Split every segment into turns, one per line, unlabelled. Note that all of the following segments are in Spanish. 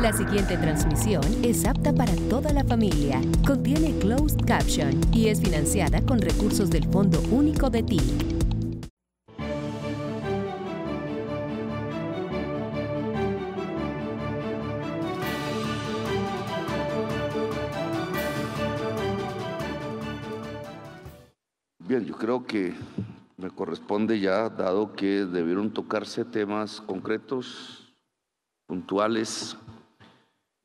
La siguiente transmisión es apta para toda la familia. Contiene closed caption y es financiada con recursos del Fondo Único de TIC.
Bien, yo creo que me corresponde ya, dado que debieron tocarse temas concretos, puntuales,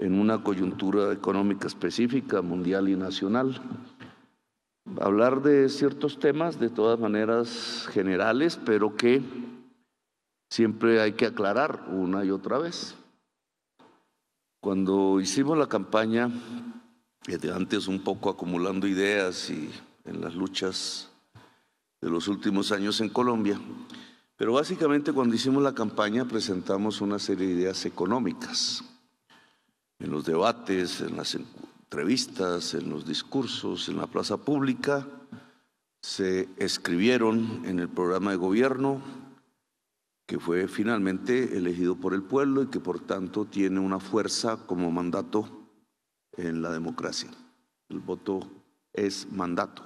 en una coyuntura económica específica, mundial y nacional. Hablar de ciertos temas, de todas maneras generales, pero que siempre hay que aclarar una y otra vez. Cuando hicimos la campaña, desde antes un poco acumulando ideas y en las luchas de los últimos años en Colombia, pero básicamente cuando hicimos la campaña presentamos una serie de ideas económicas. En los debates, en las entrevistas, en los discursos, en la plaza pública, se escribieron en el programa de gobierno que fue finalmente elegido por el pueblo y que por tanto tiene una fuerza como mandato en la democracia. El voto es mandato.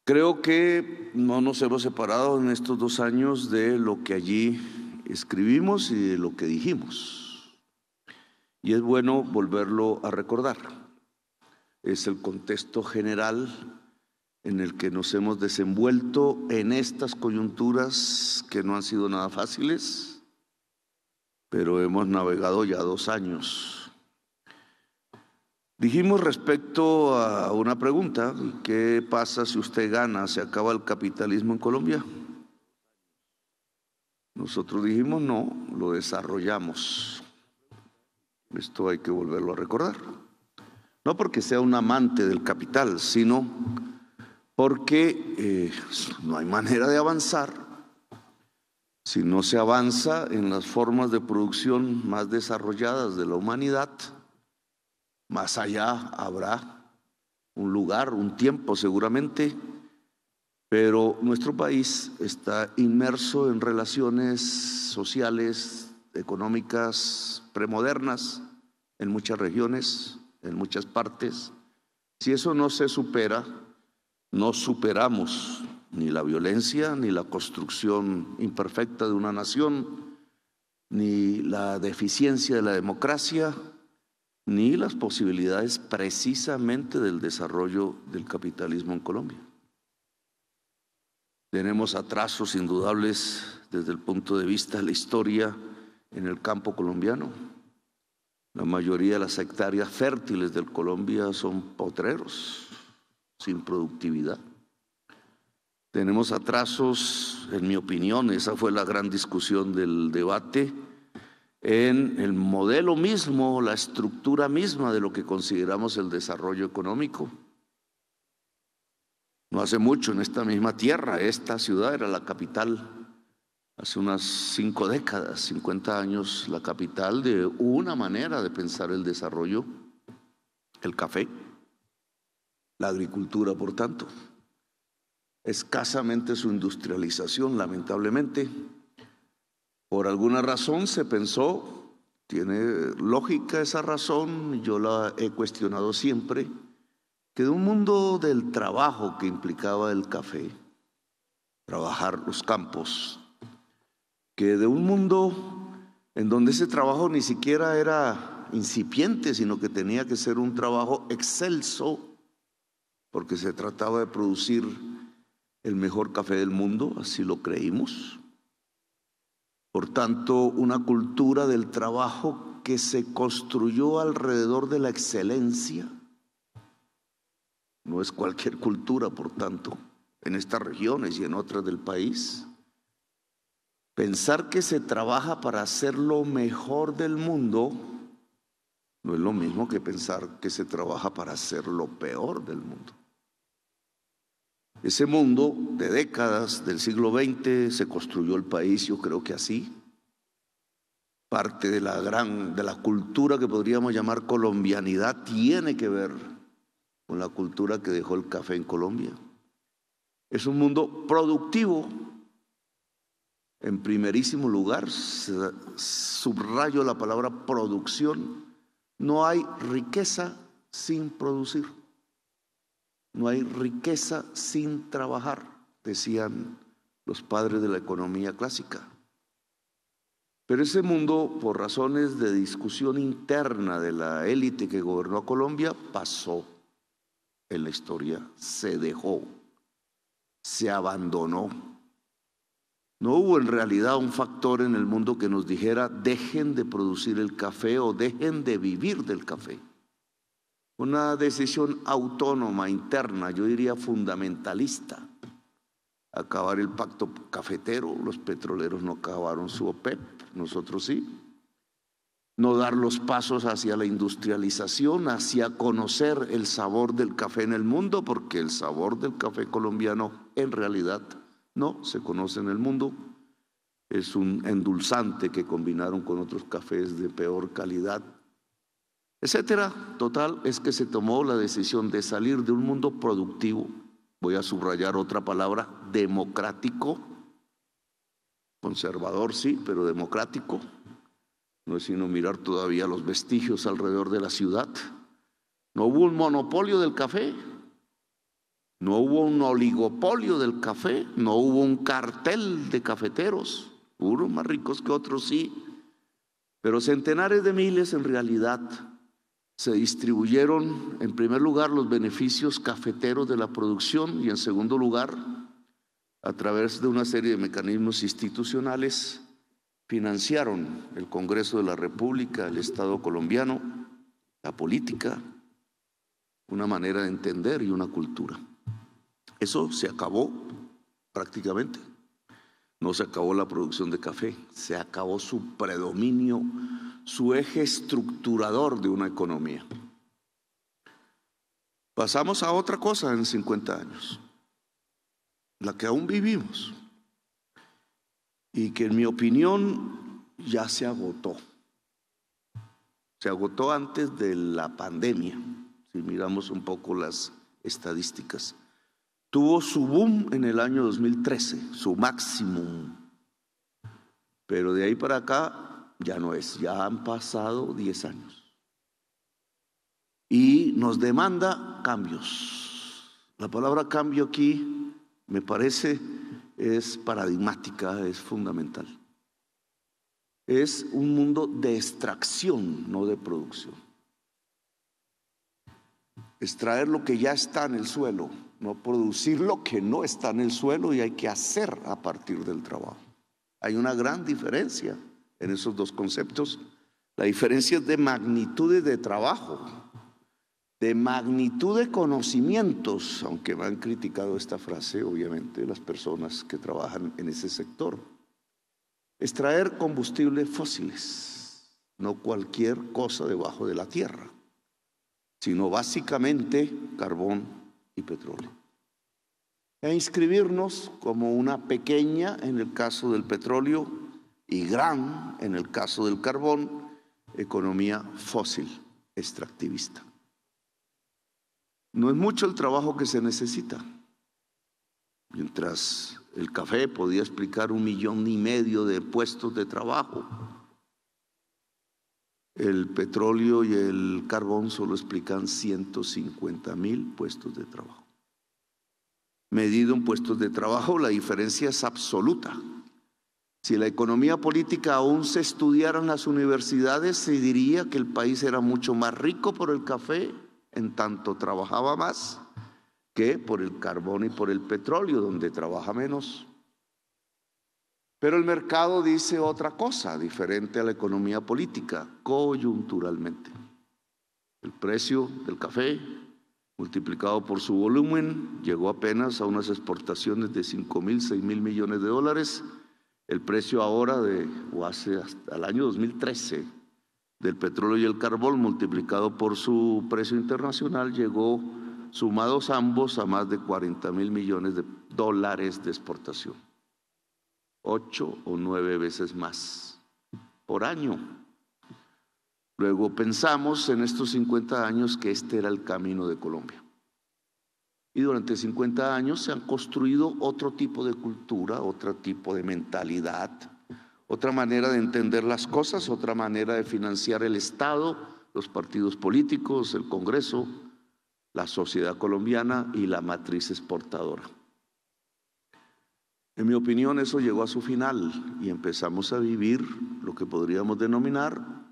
Creo que no nos hemos separado en estos 2 años de lo que allí escribimos y de lo que dijimos. Y es bueno volverlo a recordar. Es el contexto general en el que nos hemos desenvuelto en estas coyunturas que no han sido nada fáciles, pero hemos navegado ya 2 años. Dijimos respecto a una pregunta: ¿qué pasa si usted gana? ¿Se acaba el capitalismo en Colombia? Nosotros dijimos no, lo desarrollamos. Esto hay que volverlo a recordar. No porque sea un amante del capital, sino porque no hay manera de avanzar si no se avanza en las formas de producción más desarrolladas de la humanidad. Más allá habrá un lugar, un tiempo seguramente, pero nuestro país está inmerso en relaciones sociales, económicas, premodernas, en muchas regiones, en muchas partes. Si eso no se supera, no superamos ni la violencia, ni la construcción imperfecta de una nación, ni la deficiencia de la democracia, ni las posibilidades precisamente del desarrollo del capitalismo en Colombia. Tenemos atrasos indudables desde el punto de vista de la historia en el campo colombiano. La mayoría de las hectáreas fértiles de Colombia son potreros, sin productividad. Tenemos atrasos, en mi opinión, esa fue la gran discusión del debate, en el modelo mismo, la estructura misma de lo que consideramos el desarrollo económico. No hace mucho, en esta misma tierra, esta ciudad era la capital, hace unas 5 décadas, 50 años, la capital de una manera de pensar el desarrollo, el café, la agricultura, por tanto. Escasamente su industrialización, lamentablemente. Por alguna razón se pensó, tiene lógica esa razón, yo la he cuestionado siempre, que de un mundo del trabajo que implicaba el café, trabajar los campos, que de un mundo en donde ese trabajo ni siquiera era incipiente, sino que tenía que ser un trabajo excelso, porque se trataba de producir el mejor café del mundo, así lo creímos. Por tanto, una cultura del trabajo que se construyó alrededor de la excelencia. No es cualquier cultura, por tanto, en estas regiones y en otras del país. Pensar que se trabaja para hacer lo mejor del mundo no es lo mismo que pensar que se trabaja para hacer lo peor del mundo. Ese mundo de décadas del siglo XX se construyó el país, yo creo que así. Parte de la cultura que podríamos llamar colombianidad tiene que ver con la cultura que dejó el café en Colombia. Es un mundo productivo En primerísimo lugar, subrayo la palabra producción. No hay riqueza sin producir. No hay riqueza sin trabajar, decían los padres de la economía clásica. Pero ese mundo, por razones de discusión interna de la élite que gobernó Colombia, pasó en la historia, se dejó, se abandonó. No hubo en realidad un factor en el mundo que nos dijera dejen de producir el café o dejen de vivir del café. Una decisión autónoma, interna, yo diría fundamentalista. Acabar el pacto cafetero, los petroleros no acabaron su OPEP, nosotros sí. No dar los pasos hacia la industrialización, hacia conocer el sabor del café en el mundo, porque el sabor del café colombiano en realidad no se conoce en el mundo. Es un endulzante que combinaron con otros cafés de peor calidad, etcétera. Total, es que se tomó la decisión de salir de un mundo productivo, voy a subrayar otra palabra, democrático, conservador sí, pero democrático. No es sino mirar todavía los vestigios alrededor de la ciudad. No hubo un monopolio del café, no hubo un oligopolio del café, no hubo un cartel de cafeteros, unos más ricos que otros sí, pero centenares de miles en realidad se distribuyeron en primer lugar los beneficios cafeteros de la producción y en segundo lugar, a través de una serie de mecanismos institucionales, financiaron el Congreso de la República, el Estado colombiano, la política, una manera de entender y una cultura. Eso se acabó prácticamente. No se acabó la producción de café, se acabó su predominio, su eje estructurador de una economía. Pasamos a otra cosa en 50 años, la que aún vivimos y que en mi opinión ya se agotó. Se agotó antes de la pandemia, si miramos un poco las estadísticas. Tuvo su boom en el año 2013, su máximo, pero de ahí para acá ya no es, ya han pasado 10 años. Y nos demanda cambios. La palabra cambio aquí me parece es paradigmática, es fundamental. Es un mundo de extracción, no de producción. Extraer lo que ya está en el suelo, no producir lo que no está en el suelo y hay que hacer a partir del trabajo. Hay una gran diferencia en esos dos conceptos. La diferencia es de magnitudes de trabajo, de magnitud de conocimientos, aunque me han criticado esta frase, obviamente, las personas que trabajan en ese sector. Extraer combustibles fósiles, no cualquier cosa debajo de la tierra, sino básicamente carbón y petróleo. E inscribirnos como una pequeña, en el caso del petróleo, y gran, en el caso del carbón, economía fósil, extractivista. No es mucho el trabajo que se necesita. Mientras el café podía explicar 1,5 millones de puestos de trabajo, el petróleo y el carbón solo explican 150,000 puestos de trabajo. Medido en puestos de trabajo, la diferencia es absoluta. Si la economía política aún se estudiara en las universidades, se diría que el país era mucho más rico por el café, en tanto trabajaba más, que por el carbón y por el petróleo, donde trabaja menos. Pero el mercado dice otra cosa, diferente a la economía política, coyunturalmente. El precio del café, multiplicado por su volumen, llegó apenas a unas exportaciones de 5,000, 6,000 millones de dólares. El precio ahora o hace hasta el año 2013, del petróleo y el carbón, multiplicado por su precio internacional, llegó, sumados ambos, a más de 40,000 millones de dólares de exportación. 8 o 9 veces más por año. Luego pensamos en estos 50 años que este era el camino de Colombia. Y durante 50 años se han construido otro tipo de cultura, otro tipo de mentalidad, otra manera de entender las cosas, otra manera de financiar el Estado, los partidos políticos, el Congreso, la sociedad colombiana y la matriz exportadora. En mi opinión, eso llegó a su final y empezamos a vivir lo que podríamos denominar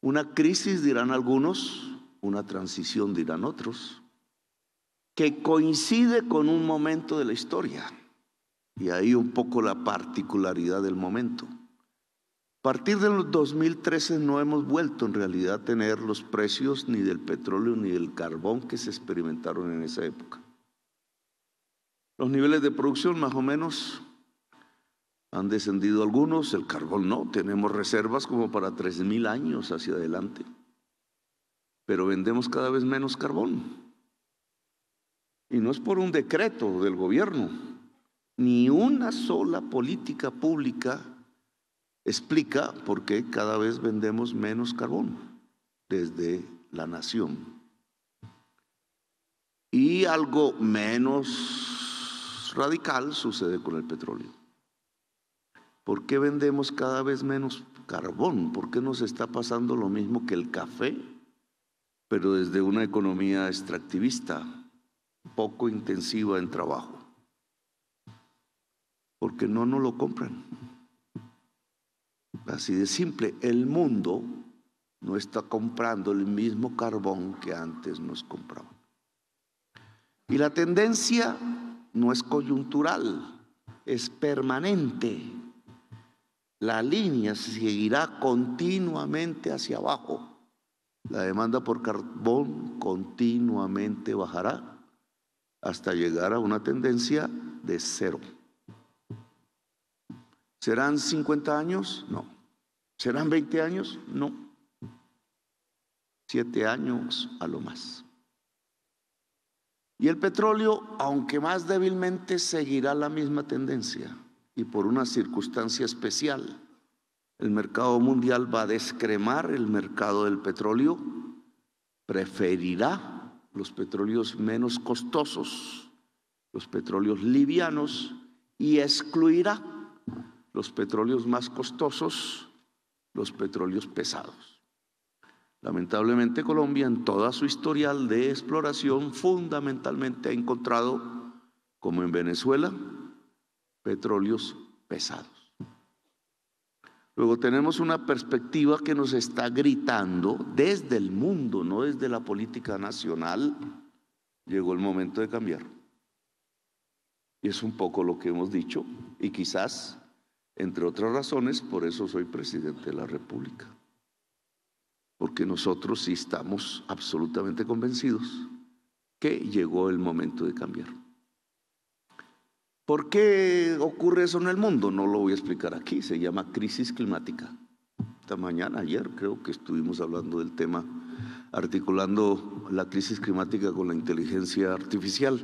una crisis, dirán algunos, una transición, dirán otros, que coincide con un momento de la historia. Y ahí un poco la particularidad del momento. A partir del 2013 no hemos vuelto en realidad a tener los precios ni del petróleo ni del carbón que se experimentaron en esa época. Los niveles de producción más o menos han descendido algunos, el carbón no, tenemos reservas como para 3.000 años hacia adelante, pero vendemos cada vez menos carbón. Y no es por un decreto del gobierno, ni una sola política pública explica por qué cada vez vendemos menos carbón desde la nación. Y algo menos radical sucede con el petróleo. ¿Por qué vendemos cada vez menos carbón? ¿Por qué nos está pasando lo mismo que el café, pero desde una economía extractivista, poco intensiva en trabajo? Porque no nos lo compran. Así de simple, el mundo no está comprando el mismo carbón que antes nos compraban. Y la tendencia no es coyuntural, es permanente. La línea seguirá continuamente hacia abajo. La demanda por carbón continuamente bajará hasta llegar a una tendencia de cero. ¿Serán 50 años? No. ¿Serán 20 años? No. 7 años a lo más. Y el petróleo, aunque más débilmente, seguirá la misma tendencia. Y por una circunstancia especial, el mercado mundial va a descremar el mercado del petróleo, preferirá los petróleos menos costosos, los petróleos livianos, y excluirá los petróleos más costosos, los petróleos pesados. Lamentablemente Colombia en toda su historial de exploración fundamentalmente ha encontrado, como en Venezuela, petróleos pesados. Luego tenemos una perspectiva que nos está gritando desde el mundo, no desde la política nacional, llegó el momento de cambiar. Y es un poco lo que hemos dicho y quizás, entre otras razones, por eso soy presidente de la República. Porque nosotros sí estamos absolutamente convencidos que llegó el momento de cambiar. ¿Por qué ocurre eso en el mundo? No lo voy a explicar aquí, se llama crisis climática. Esta mañana, ayer, creo que estuvimos hablando del tema, articulando la crisis climática con la inteligencia artificial.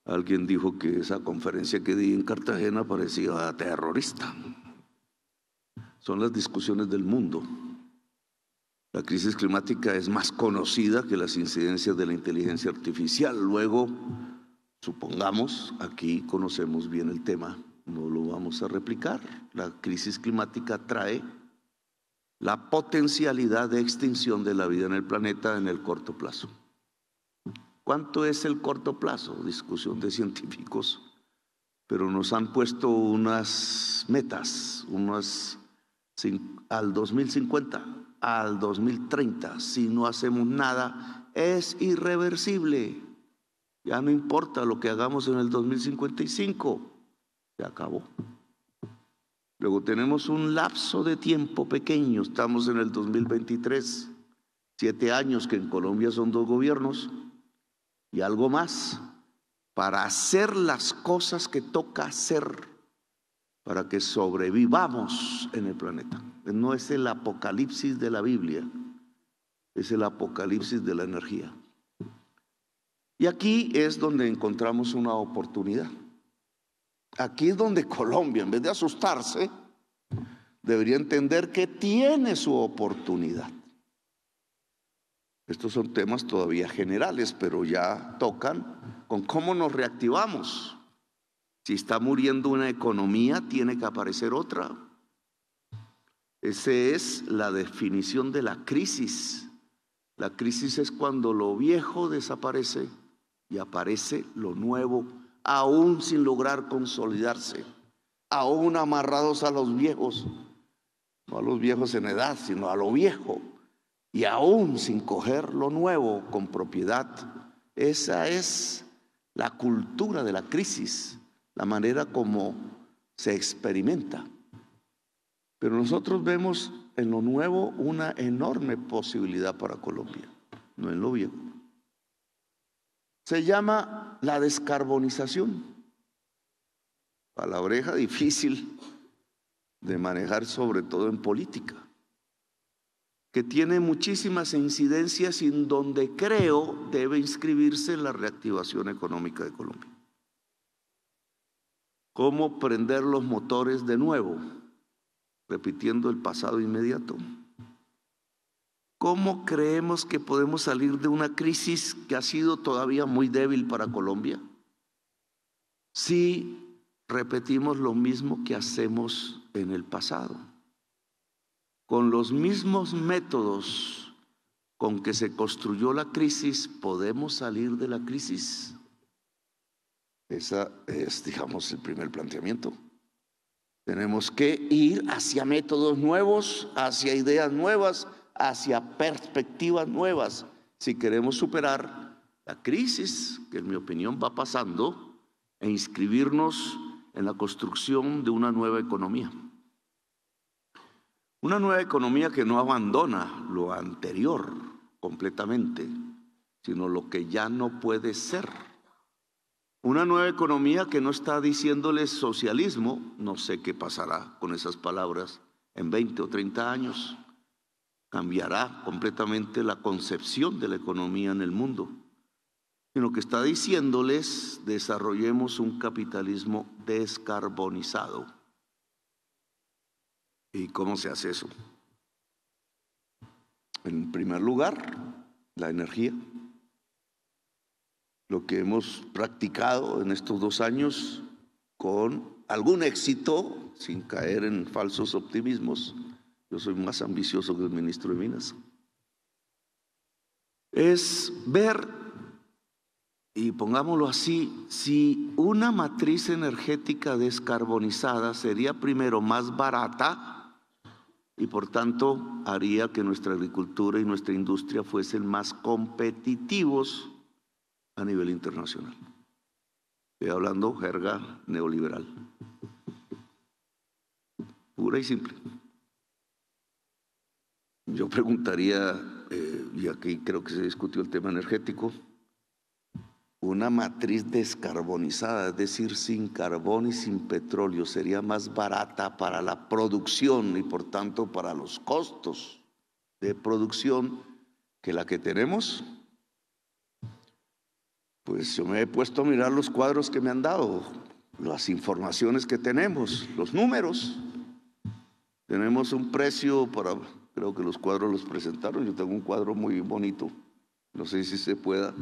Alguien dijo que esa conferencia que di en Cartagena parecía terrorista. Son las discusiones del mundo. La crisis climática es más conocida que las incidencias de la inteligencia artificial. Luego, supongamos, aquí conocemos bien el tema, no lo vamos a replicar. La crisis climática trae la potencialidad de extinción de la vida en el planeta en el corto plazo. ¿Cuánto es el corto plazo? Discusión de científicos, pero nos han puesto unas metas, al 2050, al 2030, si no hacemos nada, es irreversible. Ya no importa lo que hagamos en el 2055, se acabó. Luego tenemos un lapso de tiempo pequeño, estamos en el 2023, 7 años que en Colombia son 2 gobiernos y algo más para hacer las cosas que toca hacer para que sobrevivamos en el planeta. No es el apocalipsis de la Biblia, es el apocalipsis de la energía. Y aquí es donde encontramos una oportunidad. Aquí es donde Colombia, en vez de asustarse, debería entender que tiene su oportunidad. Estos son temas todavía generales, pero ya tocan con cómo nos reactivamos. Si está muriendo una economía, tiene que aparecer otra. Esa es la definición de la crisis. La crisis es cuando lo viejo desaparece y aparece lo nuevo, aún sin lograr consolidarse, aún amarrados a los viejos, no a los viejos en edad, sino a lo viejo, y aún sin coger lo nuevo con propiedad. Esa es la cultura de la crisis, la manera como se experimenta. Pero nosotros vemos en lo nuevo una enorme posibilidad para Colombia, no en lo viejo. Se llama la descarbonización. Palabreja difícil de manejar, sobre todo en política, que tiene muchísimas incidencias y en donde creo debe inscribirse la reactivación económica de Colombia. ¿Cómo prender los motores de nuevo? Repitiendo el pasado inmediato. ¿Cómo creemos que podemos salir de una crisis que ha sido todavía muy débil para Colombia si repetimos lo mismo que hacemos en el pasado? Con los mismos métodos con que se construyó la crisis, ¿podemos salir de la crisis? Ese es, digamos, el primer planteamiento. Tenemos que ir hacia métodos nuevos, hacia ideas nuevas, hacia perspectivas nuevas, si queremos superar la crisis que en mi opinión va pasando e inscribirnos en la construcción de una nueva economía. Una nueva economía que no abandona lo anterior completamente, sino lo que ya no puede ser. Una nueva economía que no está diciéndoles socialismo. No sé qué pasará con esas palabras en 20 o 30 años. Cambiará completamente la concepción de la economía en el mundo, sino que está diciéndoles: desarrollemos un capitalismo descarbonizado. ¿Y cómo se hace eso? En primer lugar, la energía. Lo que hemos practicado en estos 2 años con algún éxito, sin caer en falsos optimismos. Yo soy más ambicioso que el ministro de Minas. Es ver, y pongámoslo así, si una matriz energética descarbonizada sería primero más barata y por tanto haría que nuestra agricultura y nuestra industria fuesen más competitivos a nivel internacional. Estoy hablando jerga neoliberal, pura y simple. Yo preguntaría, y aquí creo que se discutió el tema energético, una matriz descarbonizada, es decir, sin carbón y sin petróleo, ¿sería más barata para la producción y por tanto para los costos de producción que la que tenemos? Pues yo me he puesto a mirar los cuadros que me han dado, las informaciones que tenemos, los números. Tenemos un precio para, creo que los cuadros los presentaron, yo tengo un cuadro muy bonito, no sé si se pueda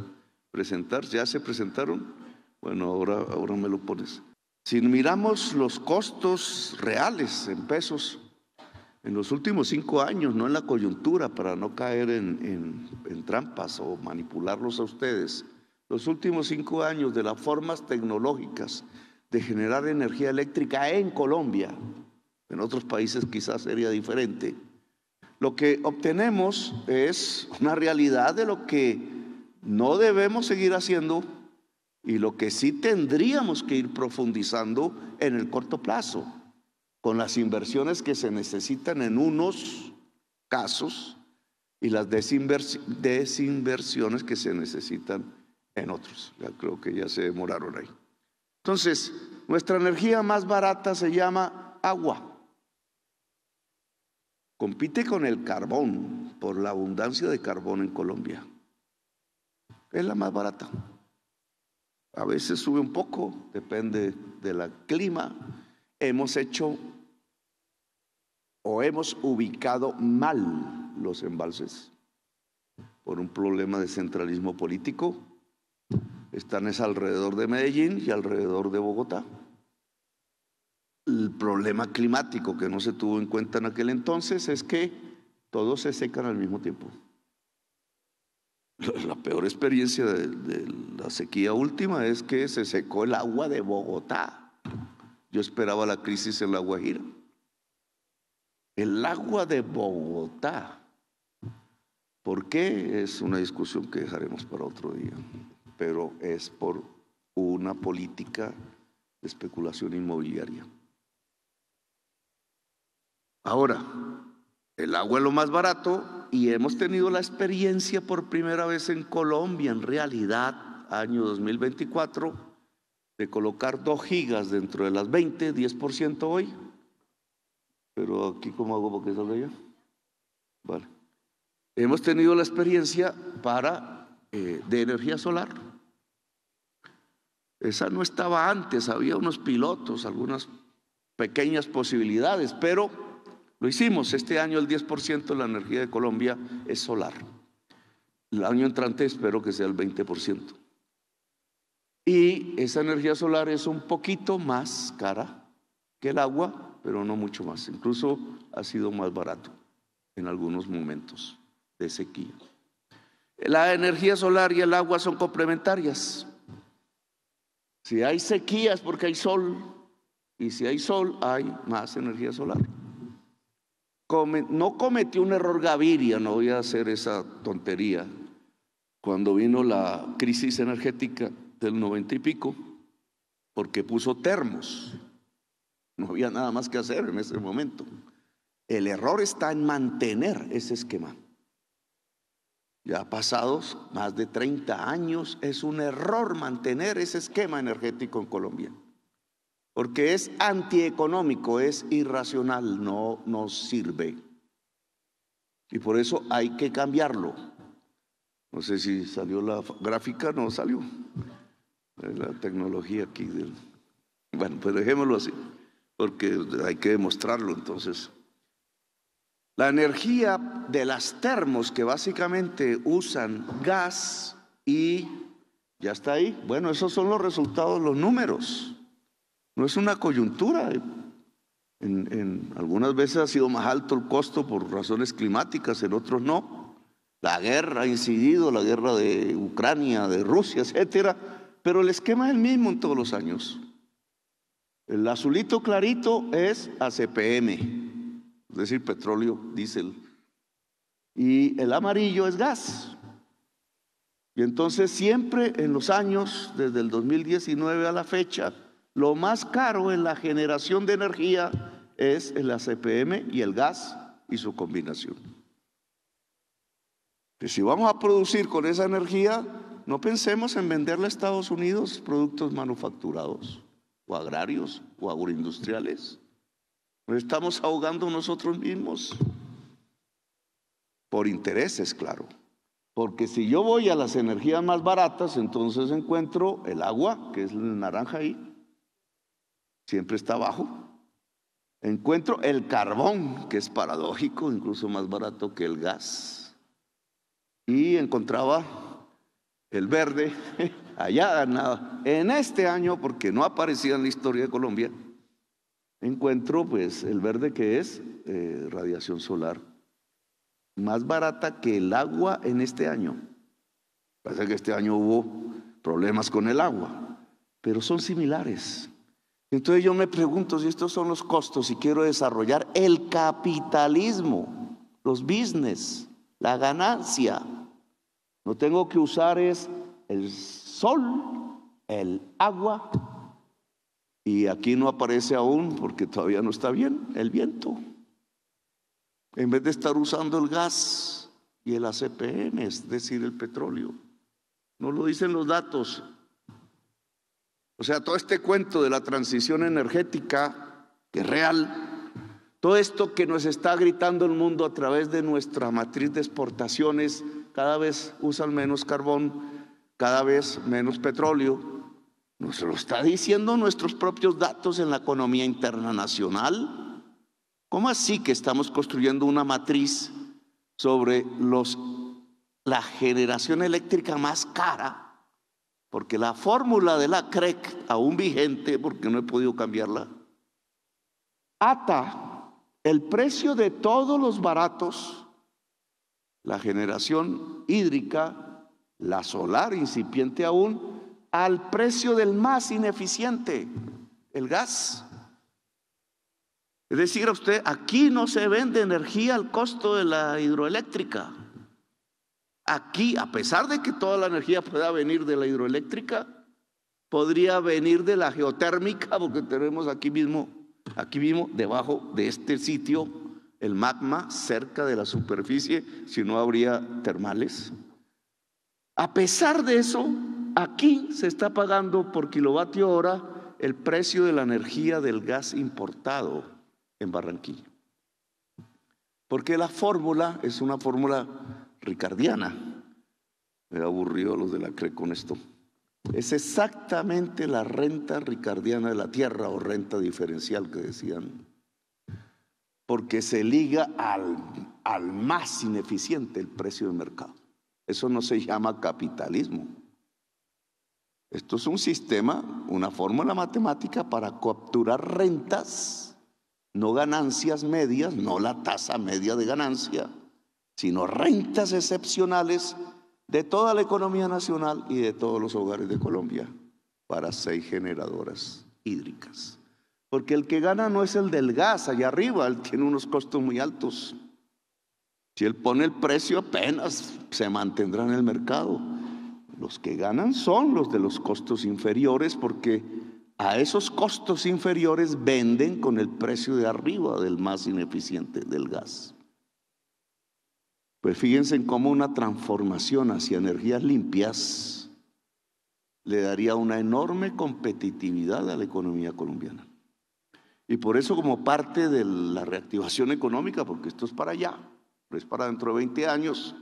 presentar. ¿Ya se presentaron? Bueno, ahora me lo pones. Si miramos los costos reales en pesos, en los últimos 5 años, no en la coyuntura, para no caer en trampas o manipularlos a ustedes, los últimos 5 años de las formas tecnológicas de generar energía eléctrica en Colombia, en otros países quizás sería diferente, lo que obtenemos es una realidad de lo que no debemos seguir haciendo y lo que sí tendríamos que ir profundizando en el corto plazo, con las inversiones que se necesitan en unos casos y las desinversiones que se necesitan en otros. Ya creo que ya se demoraron ahí. Entonces, nuestra energía más barata se llama agua. Compite con el carbón por la abundancia de carbón en Colombia. Es la más barata. A veces sube un poco, depende del clima. Hemos hecho o hemos ubicado mal los embalses por un problema de centralismo político. están es alrededor de Medellín y alrededor de Bogotá. El problema climático que no se tuvo en cuenta en aquel entonces es que todos se secan al mismo tiempo. La peor experiencia de la sequía última es que se secó el agua de Bogotá. Yo esperaba la crisis en La Guajira. El agua de Bogotá. ¿Por qué? Es una discusión que dejaremos para otro día. Pero es por una política de especulación inmobiliaria. Ahora, el agua es lo más barato y hemos tenido la experiencia por primera vez en Colombia, en realidad, año 2024, de colocar 2 gigas dentro de las 20, 10% hoy. Pero aquí, ¿cómo hago para que salga ya? Vale. Hemos tenido la experiencia de energía solar. Esa no estaba antes, había unos pilotos, algunas pequeñas posibilidades, pero lo hicimos. Este año el 10% de la energía de Colombia es solar. El año entrante espero que sea el 20%. Y esa energía solar es un poquito más cara que el agua, pero no mucho más. Incluso ha sido más barato en algunos momentos de sequía. La energía solar y el agua son complementarias. Si hay sequías porque hay sol, y si hay sol hay más energía solar. No cometió un error Gaviria, no voy a hacer esa tontería, cuando vino la crisis energética del 90 y pico, porque puso termos. No había nada más que hacer en ese momento. El error está en mantener ese esquema. Ya pasados más de 30 años, es un error mantener ese esquema energético en Colombia, porque es antieconómico, es irracional, no nos sirve. Y por eso hay que cambiarlo. No sé si salió la gráfica, no salió. La tecnología aquí. Bueno, pues dejémoslo así, porque hay que demostrarlo entonces. La energía de las termos, que básicamente usan gas y ya está ahí. Bueno, esos son los resultados, los números. No es una coyuntura. Algunas veces ha sido más alto el costo por razones climáticas, en otros no. La guerra ha incidido, la guerra de Ucrania, de Rusia, etcétera. Pero el esquema es el mismo en todos los años. El azulito clarito es ACPM. Es decir, petróleo, diésel. Y el amarillo es gas. Y entonces siempre en los años, desde el 2019 a la fecha, lo más caro en la generación de energía es el ACPM y el gas y su combinación. Pues si vamos a producir con esa energía, no pensemos en venderle a Estados Unidos productos manufacturados, o agrarios, o agroindustriales. Nos estamos ahogando nosotros mismos por intereses, claro. Porque si yo voy a las energías más baratas, entonces encuentro el agua, que es el naranja ahí, siempre está abajo. Encuentro el carbón, que es paradójico, incluso más barato que el gas. Y encontraba el verde allá nada. En este año, porque no aparecía en la historia de Colombia, encuentro pues el verde, que es radiación solar, más barata que el agua en este año. Parece que este año hubo problemas con el agua, pero son similares. Entonces yo me pregunto, si estos son los costos y quiero desarrollar el capitalismo, los business, la ganancia, no tengo que usar es el sol, el agua. Y aquí no aparece aún, porque todavía no está bien, el viento. En vez de estar usando el gas y el ACPM, es decir, el petróleo. No lo dicen los datos. O sea, todo este cuento de la transición energética, que es real, todo esto que nos está gritando el mundo a través de nuestra matriz de exportaciones, cada vez usan menos carbón, cada vez menos petróleo. Nos lo está diciendo nuestros propios datos en la economía interna nacional. ¿Cómo así que estamos construyendo una matriz sobre la generación eléctrica más cara porque la fórmula de la CREC, aún vigente, porque no he podido cambiarla, ata el precio de todos los baratos, la generación hídrica, la solar incipiente aún, al precio del más ineficiente, el gas. Es decir, a usted, aquí no se vende energía al costo de la hidroeléctrica. Aquí, a pesar de que toda la energía pueda venir de la hidroeléctrica, podría venir de la geotérmica, porque tenemos aquí mismo, debajo de este sitio, el magma cerca de la superficie, si no habría termales. A pesar de eso, aquí se está pagando por kilovatio hora el precio de la energía del gas importado en Barranquilla. Porque la fórmula es una fórmula ricardiana. Me aburrió los de la CRE con esto. Es exactamente la renta ricardiana de la tierra o renta diferencial que decían. Porque se liga al más ineficiente el precio de mercado. Eso no se llama capitalismo. Esto es un sistema, una fórmula matemática para capturar rentas, no ganancias medias, no la tasa media de ganancia, sino rentas excepcionales de toda la economía nacional y de todos los hogares de Colombia para 6 generadoras hídricas. Porque el que gana no es el del gas allá arriba, él tiene unos costos muy altos. Si él pone el precio, apenas se mantendrá en el mercado. Los que ganan son los de los costos inferiores, porque a esos costos inferiores venden con el precio de arriba del más ineficiente del gas. Pues fíjense en cómo una transformación hacia energías limpias le daría una enorme competitividad a la economía colombiana. Y por eso, como parte de la reactivación económica, porque esto es para allá, no es para dentro de 20 años,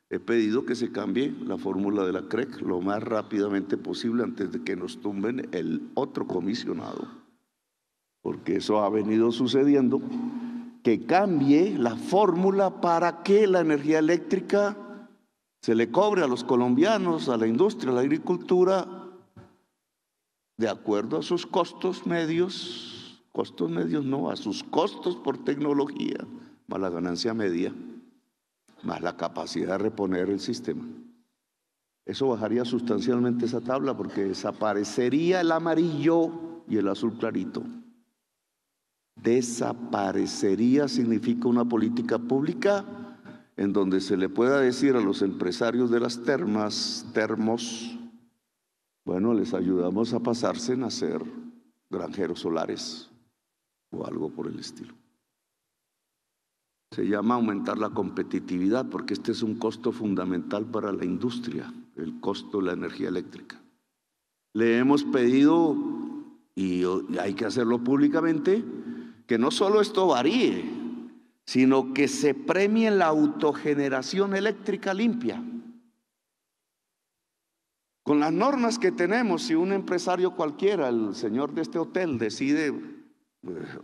he pedido que se cambie la fórmula de la CREC lo más rápidamente posible antes de que nos tumben el otro comisionado, porque eso ha venido sucediendo, que cambie la fórmula para que la energía eléctrica se le cobre a los colombianos, a la industria, a la agricultura, de acuerdo a sus costos medios no, a sus costos por tecnología, más la ganancia media, más la capacidad de reponer el sistema. Eso bajaría sustancialmente esa tabla, porque desaparecería el amarillo y el azul clarito. Desaparecería significa una política pública en donde se le pueda decir a los empresarios de las termos, bueno, les ayudamos a pasarse a ser granjeros solares o algo por el estilo. Se llama aumentar la competitividad, porque este es un costo fundamental para la industria, el costo de la energía eléctrica. Le hemos pedido, y hay que hacerlo públicamente, que no solo esto varíe, sino que se premie la autogeneración eléctrica limpia. Con las normas que tenemos, si un empresario cualquiera, el señor de este hotel, decide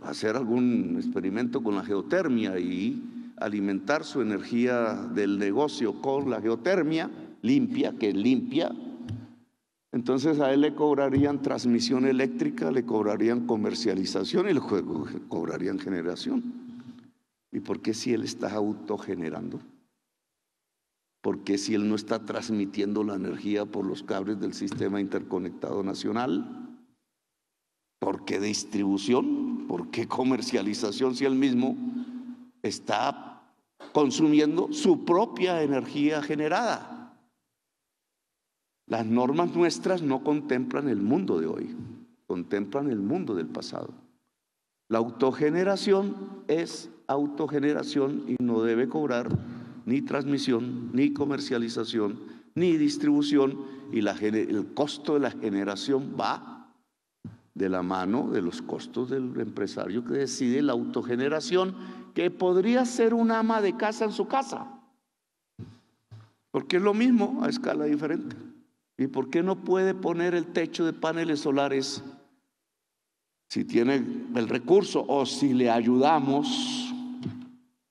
hacer algún experimento con la geotermia y alimentar su energía del negocio con la geotermia limpia, que es limpia, entonces a él le cobrarían transmisión eléctrica, le cobrarían comercialización y le cobrarían generación. ¿Y por qué si él está autogenerando? ¿Por qué si él no está transmitiendo la energía por los cables del sistema interconectado nacional? ¿Por qué distribución? ¿Por qué comercialización si él mismo está consumiendo su propia energía generada? Las normas nuestras no contemplan el mundo de hoy, contemplan el mundo del pasado. La autogeneración es autogeneración y no debe cobrar ni transmisión, ni comercialización, ni distribución, y el costo de la generación va de la mano de los costos del empresario que decide la autogeneración, que podría ser un ama de casa en su casa, porque es lo mismo a escala diferente. ¿Y por qué no puede poner el techo de paneles solares si tiene el recurso o si le ayudamos?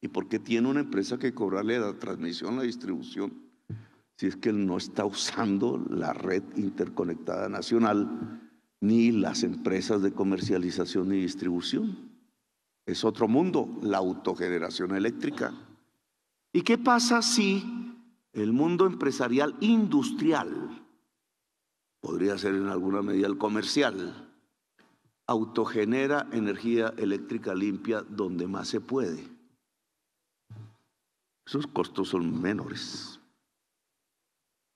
¿Y por qué tiene una empresa que cobrarle la transmisión, la distribución? si es que él no está usando la red interconectada nacional ni las empresas de comercialización y distribución. Es otro mundo, la autogeneración eléctrica. ¿Y qué pasa si el mundo empresarial industrial, podría ser en alguna medida el comercial, autogenera energía eléctrica limpia donde más se puede? Esos costos son menores.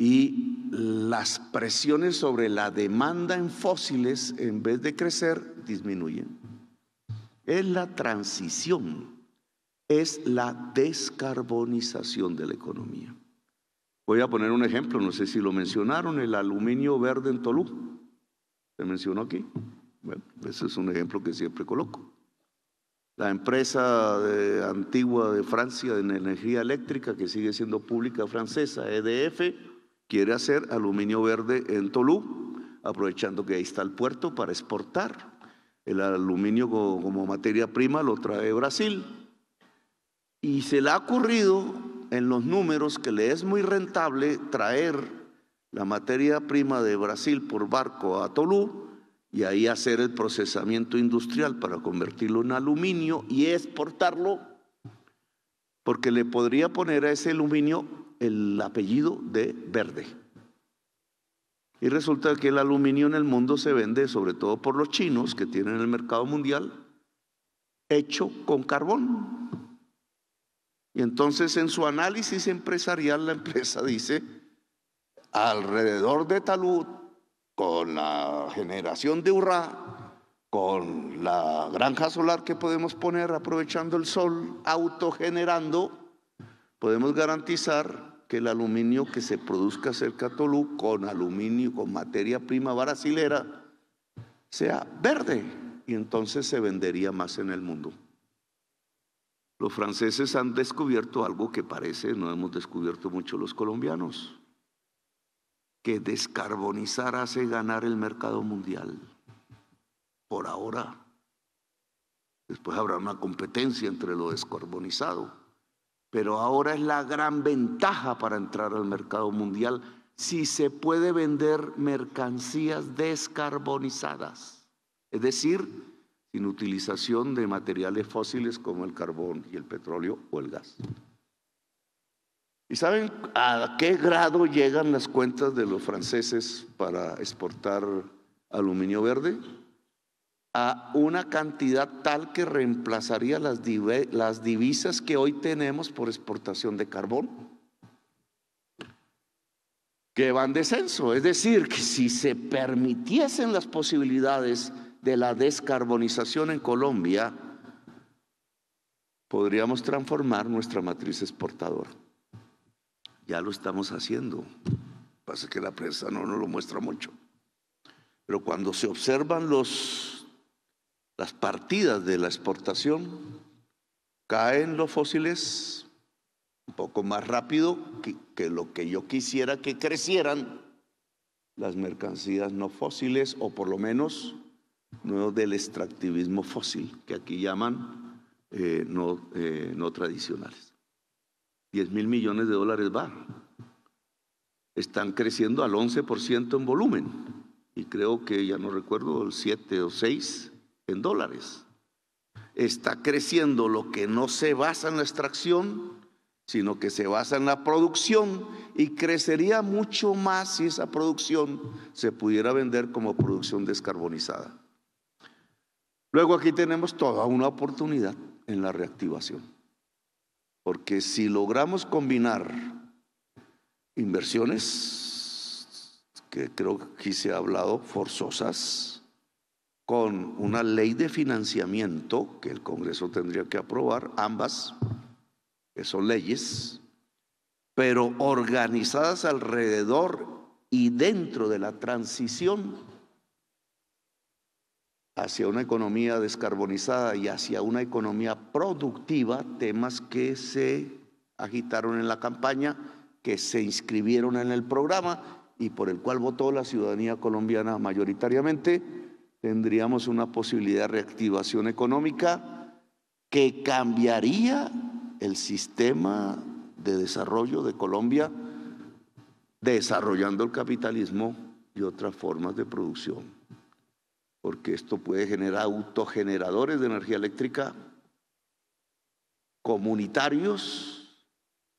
Y las presiones sobre la demanda en fósiles, en vez de crecer, disminuyen. Es la transición, es la descarbonización de la economía. Voy a poner un ejemplo, no sé si lo mencionaron, el aluminio verde en Tolú. ¿Se mencionó aquí? Bueno, ese es un ejemplo que siempre coloco. La empresa antigua de Francia de energía eléctrica, que sigue siendo pública francesa, EDF, quiere hacer aluminio verde en Tolú, aprovechando que ahí está el puerto para exportar. El aluminio como materia prima lo trae Brasil. Y se le ha ocurrido en los números que le es muy rentable traer la materia prima de Brasil por barco a Tolú y ahí hacer el procesamiento industrial para convertirlo en aluminio y exportarlo, porque le podría poner a ese aluminio el apellido de verde. Y resulta que el aluminio en el mundo se vende, sobre todo por los chinos que tienen el mercado mundial, hecho con carbón. Y entonces en su análisis empresarial la empresa dice, alrededor de Talud, con la generación de Urrá, con la granja solar que podemos poner aprovechando el sol, autogenerando, podemos garantizar que el aluminio que se produzca cerca de Tolú, con aluminio, con materia prima brasilera, sea verde, y entonces se vendería más en el mundo. Los franceses han descubierto algo que parece no hemos descubierto mucho los colombianos, que descarbonizar hace ganar el mercado mundial, por ahora. Después habrá una competencia entre lo descarbonizado, pero ahora es la gran ventaja para entrar al mercado mundial si se puede vender mercancías descarbonizadas, es decir, sin utilización de materiales fósiles como el carbón y el petróleo o el gas. ¿Y saben a qué grado llegan las cuentas de los franceses para exportar aluminio verde? A una cantidad tal que reemplazaría las divisas que hoy tenemos por exportación de carbón, que va en descenso. Es decir, que si se permitiesen las posibilidades de la descarbonización en Colombia, podríamos transformar nuestra matriz exportadora. Ya lo estamos haciendo. Pasa que la prensa no nos lo muestra mucho. Pero cuando se observan las partidas de la exportación, caen los fósiles un poco más rápido que lo que yo quisiera que crecieran las mercancías no fósiles, o por lo menos no del extractivismo fósil, que aquí llaman no tradicionales. 10.000 millones de dólares va. Están creciendo al 11% en volumen, y creo que ya no recuerdo, el 7 o 6 en dólares. Está creciendo lo que no se basa en la extracción, sino que se basa en la producción, y crecería mucho más si esa producción se pudiera vender como producción descarbonizada. Luego aquí tenemos toda una oportunidad en la reactivación, porque si logramos combinar inversiones, que creo que aquí se ha hablado, forzosas, con una ley de financiamiento que el Congreso tendría que aprobar, ambas, que son leyes, pero organizadas alrededor y dentro de la transición hacia una economía descarbonizada y hacia una economía productiva, temas que se agitaron en la campaña, que se inscribieron en el programa y por el cual votó la ciudadanía colombiana mayoritariamente, tendríamos una posibilidad de reactivación económica que cambiaría el sistema de desarrollo de Colombia desarrollando el capitalismo y otras formas de producción, porque esto puede generar autogeneradores de energía eléctrica comunitarios,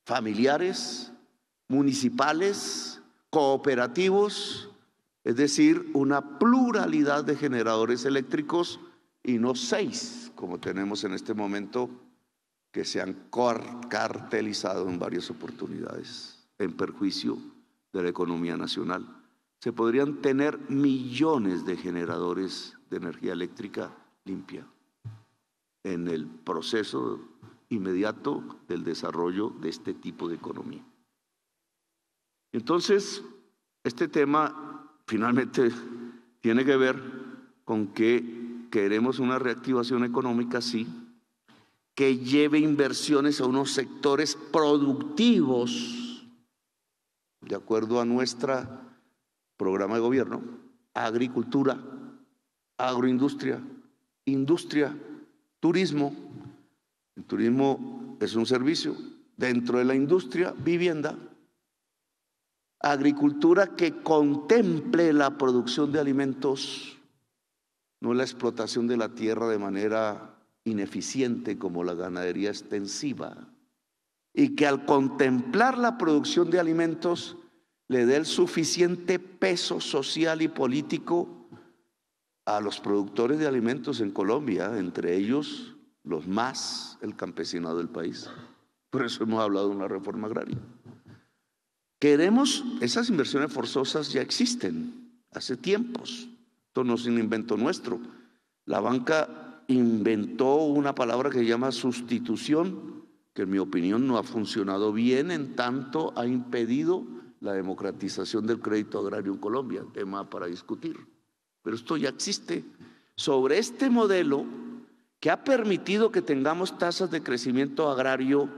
familiares, municipales, cooperativos, es decir, una pluralidad de generadores eléctricos y no 6, como tenemos en este momento, que se han cartelizado en varias oportunidades en perjuicio de la economía nacional. Se podrían tener millones de generadores de energía eléctrica limpia en el proceso inmediato del desarrollo de este tipo de economía. Entonces, este tema finalmente tiene que ver con que queremos una reactivación económica, sí, que lleve inversiones a unos sectores productivos, de acuerdo a nuestro programa de gobierno: agricultura, agroindustria, industria, turismo. El turismo es un servicio. Dentro de la industria, vivienda. Agricultura que contemple la producción de alimentos, no la explotación de la tierra de manera ineficiente como la ganadería extensiva, y que al contemplar la producción de alimentos le dé el suficiente peso social y político a los productores de alimentos en Colombia, entre ellos los más, el campesinado del país. Por eso hemos hablado de una reforma agraria. Queremos, esas inversiones forzosas ya existen hace tiempos. Esto no es un invento nuestro. La banca inventó una palabra que se llama sustitución, que en mi opinión no ha funcionado bien, en tanto ha impedido la democratización del crédito agrario en Colombia, tema para discutir. Pero esto ya existe. Sobre este modelo que ha permitido que tengamos tasas de crecimiento agrario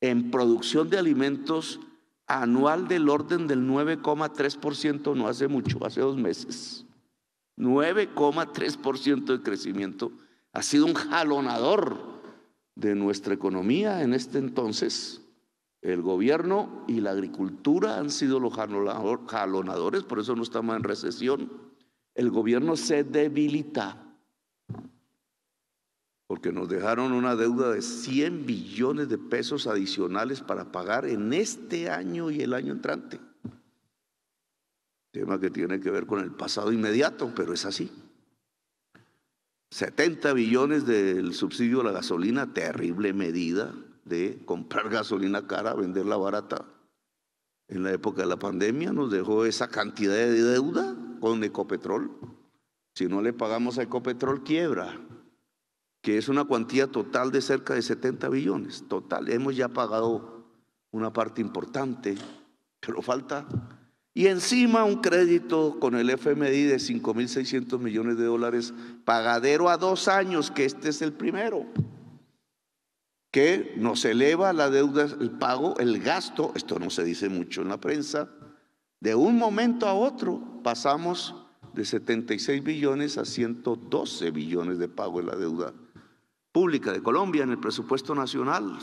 en producción de alimentos anual del orden del 9,3%, no hace mucho, hace 2 meses. 9,3% de crecimiento. Ha sido un jalonador de nuestra economía en este entonces. El gobierno y la agricultura han sido los jalonadores, por eso no estamos en recesión. El gobierno se debilita porque nos dejaron una deuda de 100 billones de pesos adicionales para pagar en este año y el año entrante. Tema que tiene que ver con el pasado inmediato, pero es así. 70 billones del subsidio a la gasolina, terrible medida de comprar gasolina cara, venderla barata. En la época de la pandemia nos dejó esa cantidad de deuda con Ecopetrol. Si no le pagamos a Ecopetrol, quiebra, que es una cuantía total de cerca de 70 billones. Total, hemos ya pagado una parte importante, pero falta. Y encima un crédito con el FMI de 5.600 millones de dólares, pagadero a 2 años, que este es el primero, que nos eleva la deuda, el pago, el gasto. Esto no se dice mucho en la prensa. De un momento a otro pasamos de 76 billones a 112 billones de pago en la deuda pública de Colombia en el presupuesto nacional.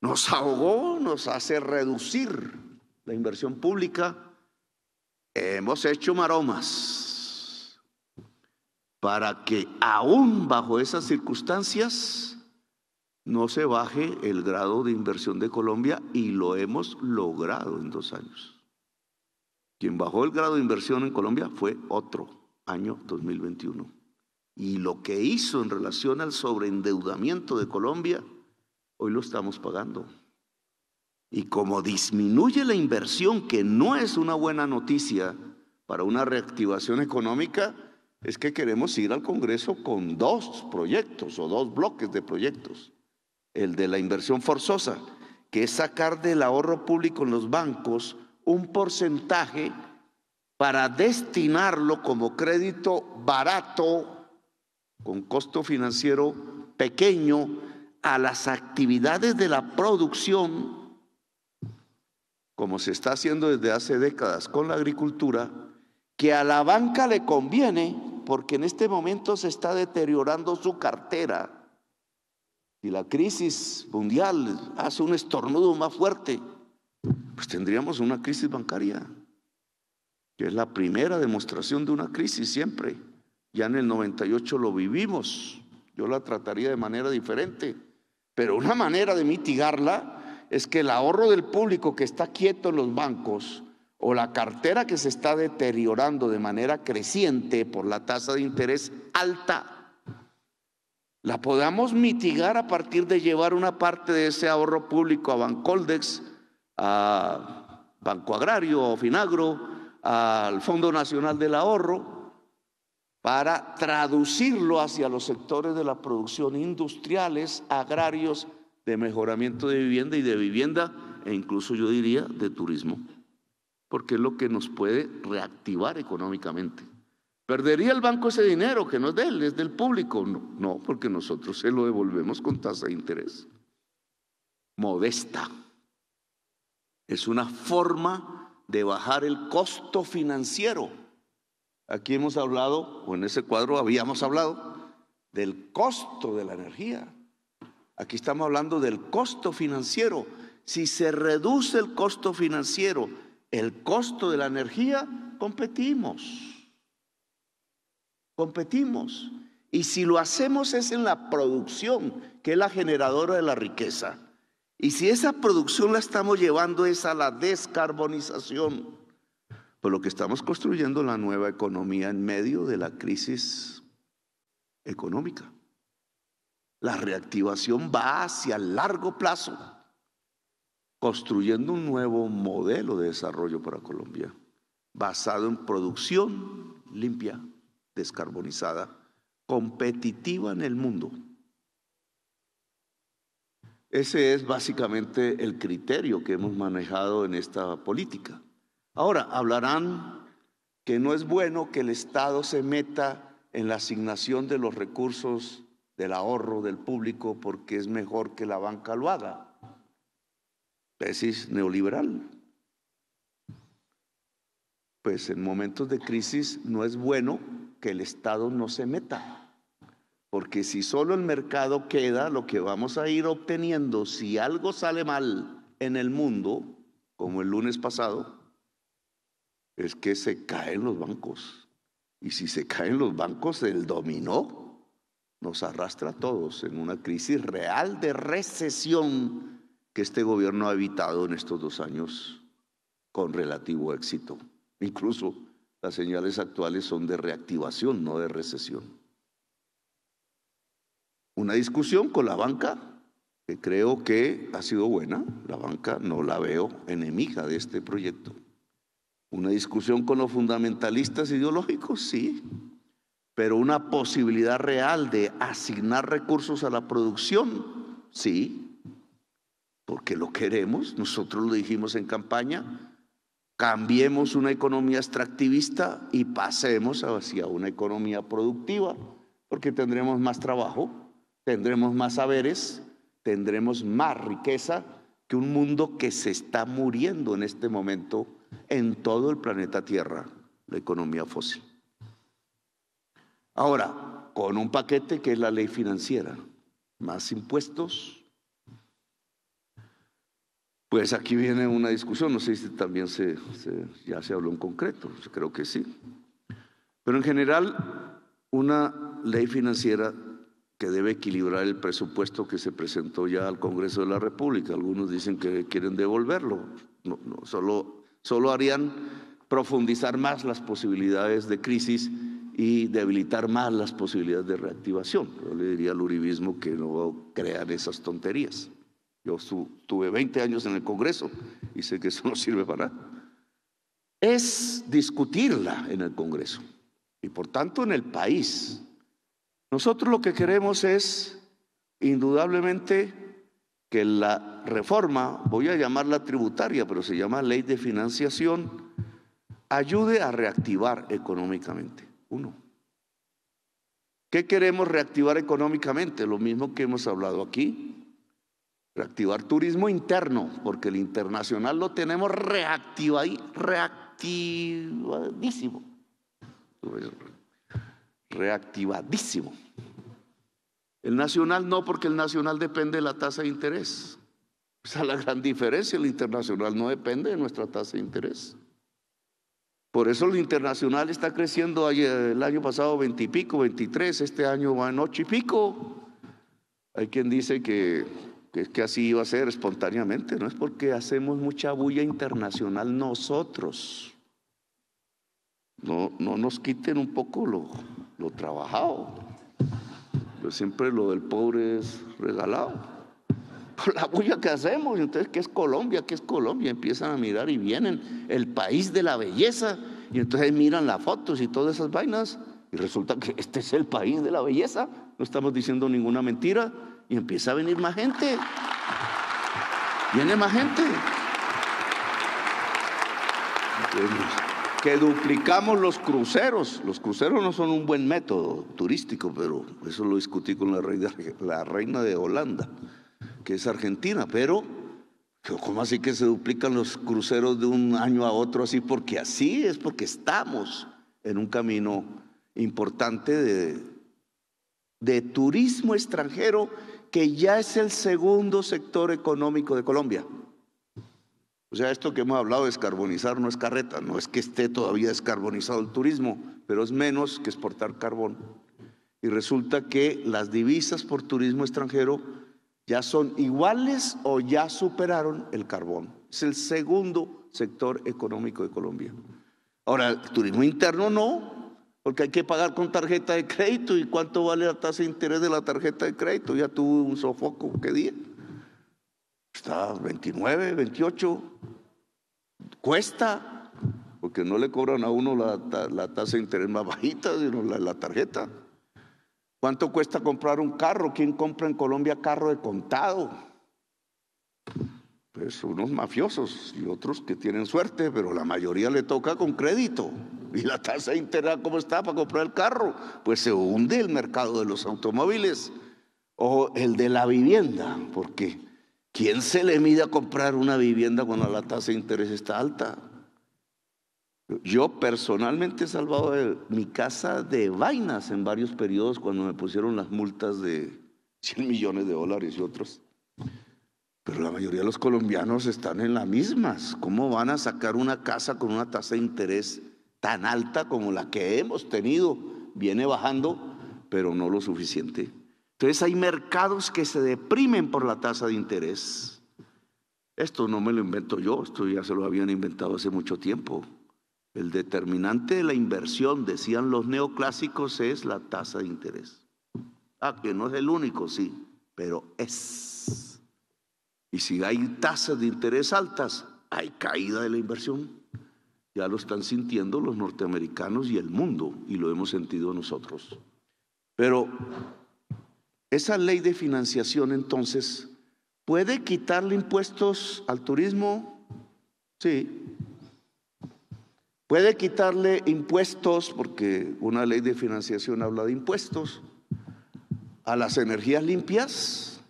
Nos ahogó, nos hace reducir la inversión pública. Hemos hecho maromas para que aún bajo esas circunstancias no se baje el grado de inversión de Colombia, y lo hemos logrado en 2 años. Quien bajó el grado de inversión en Colombia fue otro año 2021. Y lo que hizo en relación al sobreendeudamiento de Colombia, hoy lo estamos pagando. Y como disminuye la inversión, que no es una buena noticia para una reactivación económica, es que queremos ir al Congreso con 2 proyectos o 2 bloques de proyectos. El de la inversión forzosa, que es sacar del ahorro público en los bancos un porcentaje para destinarlo como crédito barato, con costo financiero pequeño, a las actividades de la producción, como se está haciendo desde hace décadas con la agricultura, que a la banca le conviene porque en este momento se está deteriorando su cartera. Y la crisis mundial hace un estornudo más fuerte, pues tendríamos una crisis bancaria, que es la primera demostración de una crisis siempre. Ya en el 98 lo vivimos. Yo la trataría de manera diferente, pero una manera de mitigarla es que el ahorro del público que está quieto en los bancos o la cartera que se está deteriorando de manera creciente por la tasa de interés alta, la podamos mitigar a partir de llevar una parte de ese ahorro público a Bancoldex, a Banco Agrario, o Finagro, al Fondo Nacional del Ahorro, para traducirlo hacia los sectores de la producción industriales, agrarios, de mejoramiento de vivienda e incluso yo diría de turismo, porque es lo que nos puede reactivar económicamente. ¿Perdería el banco ese dinero que no es de él, es del público? No, porque nosotros se lo devolvemos con tasa de interés modesta. Es una forma de bajar el costo financiero. Aquí hemos hablado, o en ese cuadro habíamos hablado, del costo de la energía. Aquí estamos hablando del costo financiero. Si se reduce el costo financiero, el costo de la energía, competimos. Y si lo hacemos es en la producción, que es la generadora de la riqueza. Y si esa producción la estamos llevando es a la descarbonización, pues lo que estamos construyendo es la nueva economía en medio de la crisis económica. La reactivación va hacia el largo plazo, construyendo un nuevo modelo de desarrollo para Colombia, basado en producción limpia, descarbonizada, competitiva en el mundo. Ese es básicamente el criterio que hemos manejado en esta política. Ahora, hablarán que no es bueno que el Estado se meta en la asignación de los recursos del ahorro del público porque es mejor que la banca lo haga. Tesis neoliberal. Pues en momentos de crisis no es bueno que el Estado no se meta, porque si solo el mercado queda, lo que vamos a ir obteniendo, si algo sale mal en el mundo, como el lunes pasado, es que se caen los bancos. Y si se caen los bancos, el dominó nos arrastra a todos en una crisis real de recesión que este gobierno ha evitado en estos 2 años con relativo éxito. Incluso las señales actuales son de reactivación, no de recesión. Una discusión con la banca que creo que ha sido buena. La banca no la veo enemiga de este proyecto. Una discusión con los fundamentalistas ideológicos, sí, pero una posibilidad real de asignar recursos a la producción, sí, porque lo queremos. Nosotros lo dijimos en campaña, cambiemos una economía extractivista y pasemos hacia una economía productiva, porque tendremos más trabajo, tendremos más saberes, tendremos más riqueza que un mundo que se está muriendo en este momento en todo el planeta Tierra, la economía fósil. Ahora, con un paquete que es la ley financiera, más impuestos, pues aquí viene una discusión, no sé si también ya se habló en concreto, yo creo que sí. Pero en general, una ley financiera que debe equilibrar el presupuesto que se presentó ya al Congreso de la República. Algunos dicen que quieren devolverlo, no, solo harían profundizar más las posibilidades de crisis y debilitar más las posibilidades de reactivación. Yo le diría al uribismo que no crean esas tonterías. Yo tuve 20 años en el Congreso y sé que eso no sirve para nada. Es discutirla en el Congreso y por tanto en el país. Nosotros lo que queremos es indudablemente que la reforma, voy a llamarla tributaria, pero se llama ley de financiación, ayude a reactivar económicamente. Uno. ¿Qué queremos reactivar económicamente? Lo mismo que hemos hablado aquí. Reactivar turismo interno, porque el internacional lo tenemos reactivadísimo. El nacional no, porque el nacional depende de la tasa de interés. Esa es la gran diferencia. El internacional no depende de nuestra tasa de interés. Por eso el internacional está creciendo el año pasado 20 y pico, 23, este año va en 8 y pico. Hay quien dice que así iba a ser espontáneamente. No es porque hacemos mucha bulla internacional nosotros. No nos quiten un poco lo trabajado. Pero siempre lo del pobre es regalado. Por la bulla que hacemos. Entonces, ¿qué es Colombia? ¿Qué es Colombia? Empiezan a mirar y vienen el país de la belleza. Y entonces miran las fotos y todas esas vainas. Y resulta que este es el país de la belleza. No estamos diciendo ninguna mentira. Y empieza a venir más gente. Viene más gente. Que duplicamos los cruceros. Los cruceros no son un buen método turístico, pero eso lo discutí con la reina de Holanda, que es argentina. Pero ¿cómo así que se duplican los cruceros de un año a otro así? Porque así es, porque estamos en un camino importante de turismo extranjero, que ya es el segundo sector económico de Colombia. O sea, esto que hemos hablado de descarbonizar no es carreta, no es que esté todavía descarbonizado el turismo, pero es menos que exportar carbón. Y resulta que las divisas por turismo extranjero ya son iguales o ya superaron el carbón. Es el segundo sector económico de Colombia. Ahora, el turismo interno no, porque hay que pagar con tarjeta de crédito. ¿Y cuánto vale la tasa de interés de la tarjeta de crédito? Ya tuve un sofoco, ¿qué día? Está 29, 28. Cuesta, porque no le cobran a uno la tasa de interés más bajita, sino la tarjeta. ¿Cuánto cuesta comprar un carro? ¿Quién compra en Colombia carro de contado? Pues unos mafiosos y otros que tienen suerte, pero la mayoría le toca con crédito. ¿Y la tasa de interés cómo está para comprar el carro? Pues se hunde el mercado de los automóviles o el de la vivienda, porque ¿quién se le mide a comprar una vivienda cuando la tasa de interés está alta? Yo personalmente he salvado de mi casa de vainas en varios periodos cuando me pusieron las multas de 100 millones de dólares y otros. Pero la mayoría de los colombianos están en las mismas. ¿Cómo van a sacar una casa con una tasa de interés tan alta como la que hemos tenido? Viene bajando, pero no lo suficiente. Entonces hay mercados que se deprimen por la tasa de interés. Esto no me lo invento yo, esto ya se lo habían inventado hace mucho tiempo. El determinante de la inversión, decían los neoclásicos, es la tasa de interés. Que no es el único, sí, pero es. Y si hay tasas de interés altas, hay caída de la inversión. Ya lo están sintiendo los norteamericanos y el mundo, y lo hemos sentido nosotros. Pero esa ley de financiación, entonces, ¿puede quitarle impuestos al turismo? Sí. ¿Puede quitarle impuestos, porque una ley de financiación habla de impuestos, a las energías limpias?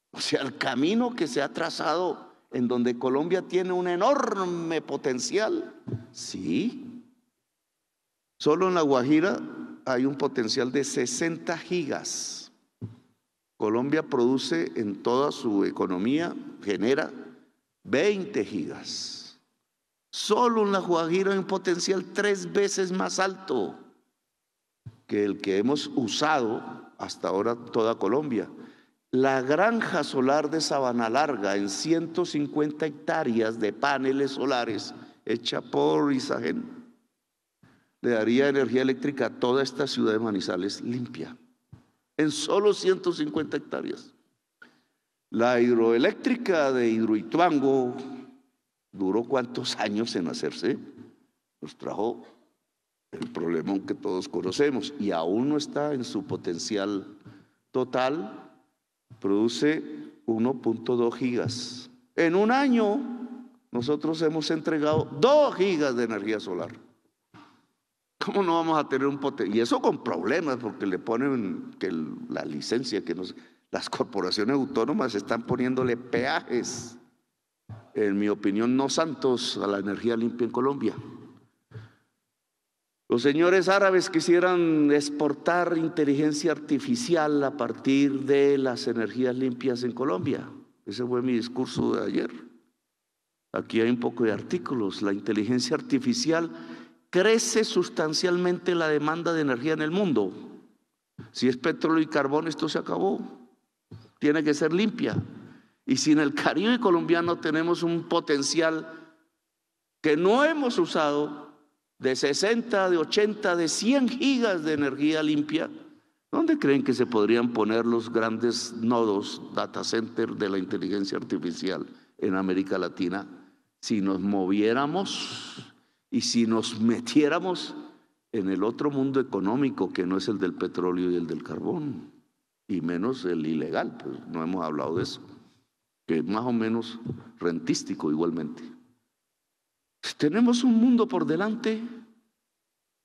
O sea, el camino que se ha trazado en donde Colombia tiene un enorme potencial. Sí. Solo en La Guajira hay un potencial de 60 gigas. Colombia produce en toda su economía, genera 20 gigas. Solo en La Guajira hay un potencial 3 veces más alto que el que hemos usado hasta ahora toda Colombia. La granja solar de Sabana Larga, en 150 hectáreas de paneles solares, hecha por Isagen, le daría energía eléctrica a toda esta ciudad de Manizales limpia, en solo 150 hectáreas. La hidroeléctrica de Hidroituango duró ¿cuántos años en hacerse? Nos trajo el problemón que todos conocemos y aún no está en su potencial total. Produce 1.2 gigas. En un año nosotros hemos entregado 2 gigas de energía solar. ¿Cómo no vamos a tener un potencial? Y eso con problemas, porque le ponen que la licencia, las corporaciones autónomas están poniéndole peajes, en mi opinión no santos, a la energía limpia en Colombia. Los señores árabes quisieran exportar inteligencia artificial a partir de las energías limpias en Colombia. Ese fue mi discurso de ayer. Aquí hay un poco de artículos. La inteligencia artificial crece sustancialmente la demanda de energía en el mundo. Si es petróleo y carbón, esto se acabó. Tiene que ser limpia. Y si en el Caribe colombiano tenemos un potencial que no hemos usado de 60, de 80, de 100 gigas de energía limpia, ¿dónde creen que se podrían poner los grandes nodos, data center de la inteligencia artificial en América Latina? Si nos moviéramos y si nos metiéramos en el otro mundo económico que no es el del petróleo y el del carbón, y menos el ilegal, pues no hemos hablado de eso, que es más o menos rentístico igualmente. Tenemos un mundo por delante,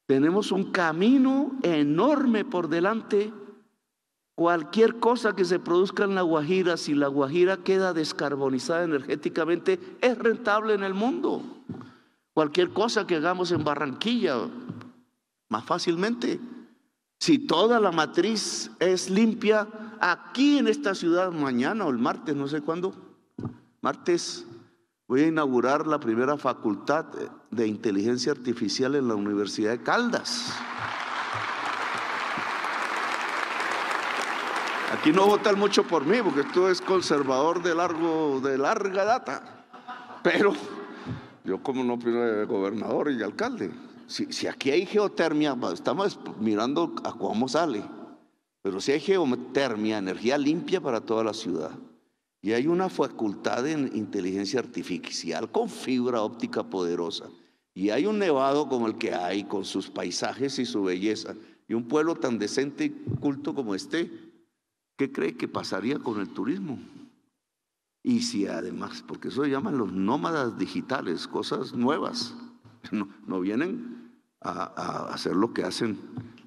tenemos un camino enorme por delante. Cualquier cosa que se produzca en La Guajira, si La Guajira queda descarbonizada energéticamente, es rentable en el mundo. Cualquier cosa que hagamos en Barranquilla, más fácilmente. Si toda la matriz es limpia, aquí en esta ciudad, mañana o el martes, no sé cuándo, martes, voy a inaugurar la primera facultad de inteligencia artificial en la Universidad de Caldas. Aquí no votan mucho por mí, porque esto es conservador de larga data. Pero yo como no primero gobernador y alcalde. Si aquí hay geotermia, estamos mirando a cómo sale. Pero si hay geotermia, energía limpia para toda la ciudad. Y hay una facultad en inteligencia artificial con fibra óptica poderosa. Y hay un nevado como el que hay, con sus paisajes y su belleza. Y un pueblo tan decente y culto como este, ¿qué cree que pasaría con el turismo? Y si además, porque eso se llaman los nómadas digitales, cosas nuevas, no vienen a hacer lo que hacen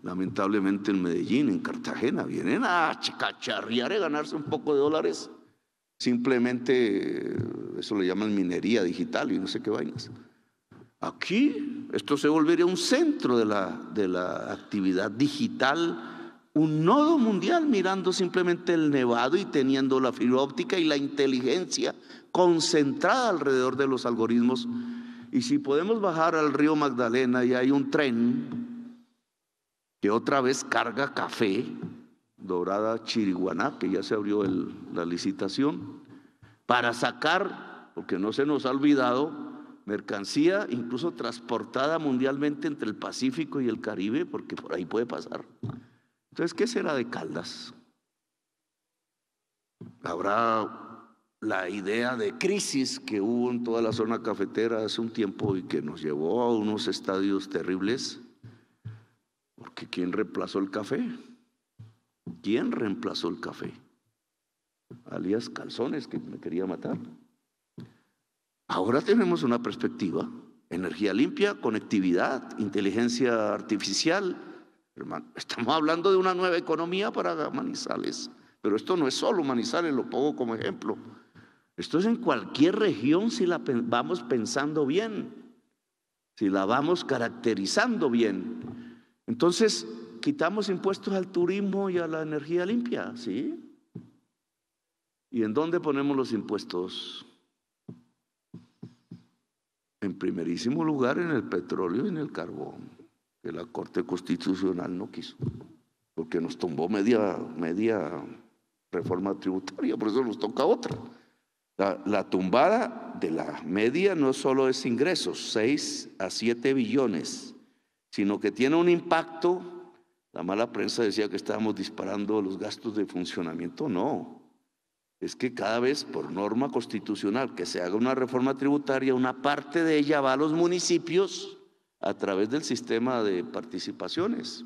lamentablemente en Medellín, en Cartagena, vienen a cacharrear y ganarse un poco de dólares. Simplemente eso le llaman minería digital y no sé qué vainas. Aquí esto se volvería un centro de la actividad digital, un nodo mundial, mirando simplemente el nevado y teniendo la fibra óptica y la inteligencia concentrada alrededor de los algoritmos. Y si podemos bajar al río Magdalena y hay un tren que otra vez carga café, Dorada Chiriguaná, que ya se abrió la licitación, para sacar, porque no se nos ha olvidado, mercancía incluso transportada mundialmente entre el Pacífico y el Caribe, porque por ahí puede pasar. Entonces, ¿qué será de Caldas? ¿Habrá la idea de crisis que hubo en toda la zona cafetera hace un tiempo y que nos llevó a unos estadios terribles? Porque ¿quién reemplazó el café? ¿Quién reemplazó el café? Alias Calzones, que me quería matar. Ahora tenemos una perspectiva: energía limpia, conectividad, inteligencia artificial. Hermano, estamos hablando de una nueva economía para Manizales, pero esto no es solo Manizales, lo pongo como ejemplo. Esto es en cualquier región si la vamos pensando bien, si la vamos caracterizando bien. Entonces, quitamos impuestos al turismo y a la energía limpia, ¿sí? ¿Y en dónde ponemos los impuestos? En primerísimo lugar en el petróleo y en el carbón, que la Corte Constitucional no quiso, porque nos tumbó media reforma tributaria, por eso nos toca otra. La tumbada de la media no solo es ingresos, 6 a 7 billones, sino que tiene un impacto. La mala prensa decía que estábamos disparando los gastos de funcionamiento. No, es que cada vez por norma constitucional que se haga una reforma tributaria, una parte de ella va a los municipios a través del sistema de participaciones.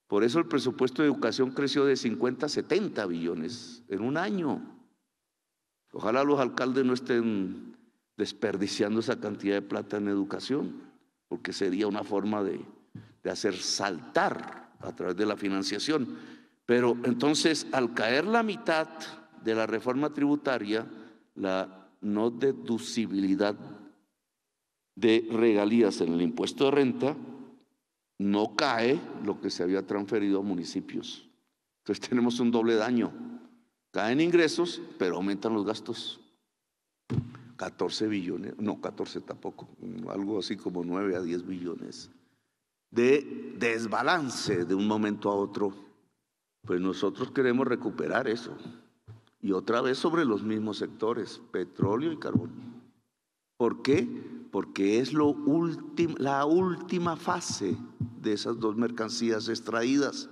Por eso el presupuesto de educación creció de 50 a 70 billones en un año. Ojalá los alcaldes no estén desperdiciando esa cantidad de plata en educación, porque sería una forma de hacer saltar a través de la financiación. Pero entonces, al caer la mitad de la reforma tributaria, la no deducibilidad de regalías en el impuesto de renta, no cae lo que se había transferido a municipios. Entonces tenemos un doble daño. Caen ingresos, pero aumentan los gastos. 14 billones, no 14 tampoco, algo así como 9 a 10 billones de desbalance de un momento a otro. Pues nosotros queremos recuperar eso. Y otra vez sobre los mismos sectores, petróleo y carbón. ¿Por qué? Porque es la última fase de esas dos mercancías extraídas.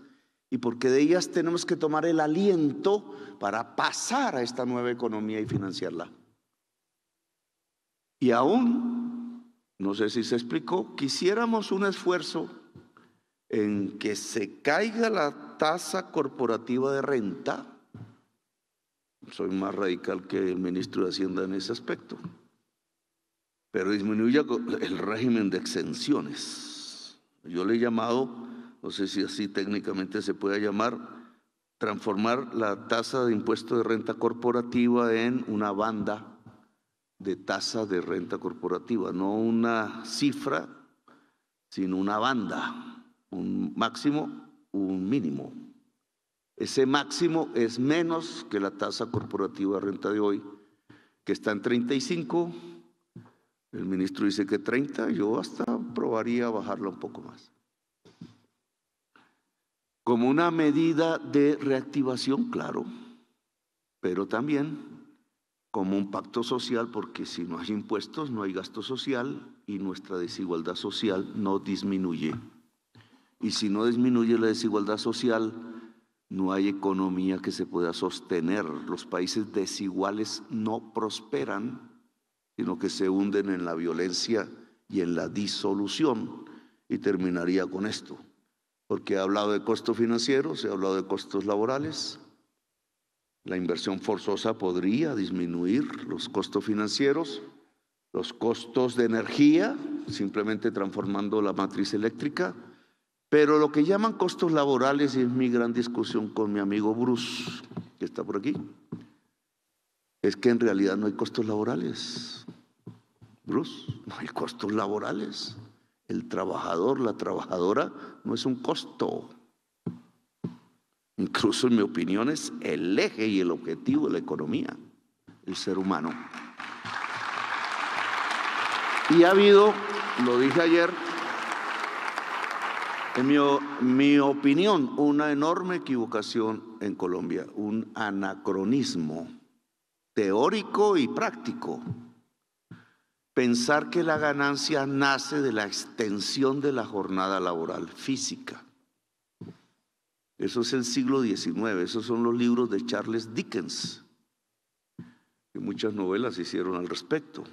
Y porque de ellas tenemos que tomar el aliento para pasar a esta nueva economía y financiarla. Y aún, no sé si se explicó, quisiéramos un esfuerzo en que se caiga la tasa corporativa de renta. Soy más radical que el ministro de Hacienda en ese aspecto. Pero disminuya el régimen de exenciones. Yo le he llamado, no sé si así técnicamente se puede llamar, transformar la tasa de impuesto de renta corporativa en una banda de tasa de renta corporativa, no una cifra, sino una banda, un máximo, un mínimo. Ese máximo es menos que la tasa corporativa de renta de hoy, que está en 35. El ministro dice que 30, yo hasta probaría bajarla un poco más. Como una medida de reactivación, claro, pero también como un pacto social, porque si no hay impuestos, no hay gasto social y nuestra desigualdad social no disminuye. Y si no disminuye la desigualdad social, no hay economía que se pueda sostener. Los países desiguales no prosperan, sino que se hunden en la violencia y en la disolución. Y terminaría con esto, porque he hablado de costos financieros, he hablado de costos laborales. La inversión forzosa podría disminuir los costos financieros, los costos de energía, simplemente transformando la matriz eléctrica. Pero lo que llaman costos laborales, y es mi gran discusión con mi amigo Bruce, que está por aquí, es que en realidad no hay costos laborales. Bruce, no hay costos laborales. El trabajador, la trabajadora, no es un costo. Incluso, en mi opinión, es el eje y el objetivo de la economía, el ser humano. Y ha habido, lo dije ayer, en mi opinión, una enorme equivocación en Colombia, un anacronismo teórico y práctico. Pensar que la ganancia nace de la extensión de la jornada laboral física. Eso es el siglo XIX, esos son los libros de Charles Dickens, que muchas novelas hicieron al respecto.